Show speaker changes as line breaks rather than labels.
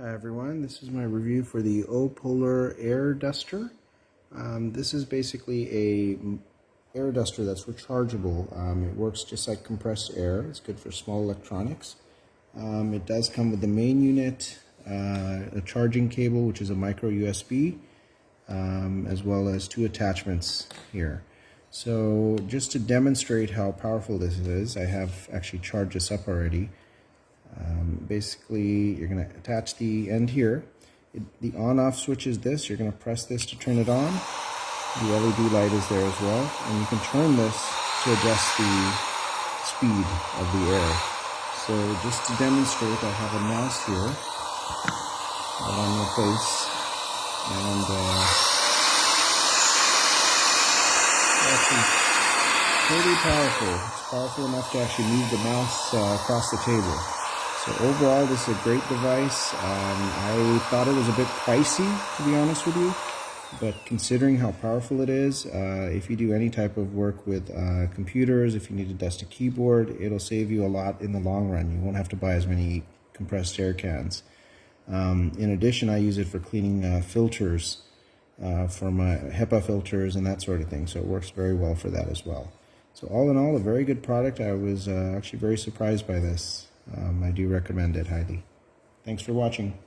Hi everyone, this is my review for the O-Polar Air Duster. This is basically a air duster that's rechargeable. It works just like compressed air. It's good for small electronics. It does come with the main unit, a charging cable, which is a micro USB, as well as two attachments here. So just to demonstrate how powerful this is, I have actually charged this up already. Basically, you're going to attach the end here. The on-off switch is this. You're going to press this to turn it on. The LED light is there as well. And you can turn this to adjust the speed of the air. So just to demonstrate, I have a mouse here on my face. And it's actually pretty powerful. It's powerful enough to actually move the mouse across the table. So overall, this is a great device. I thought it was a bit pricey, to be honest with you, but considering how powerful it is, if you do any type of work with computers, if you need to dust a keyboard, it'll save you a lot in the long run. You won't have to buy as many compressed air cans. In addition, I use it for cleaning filters, for my HEPA filters and that sort of thing, so it works very well for that as well. So all in all, a very good product. I was actually very surprised by this. I do recommend it highly. Thanks for watching.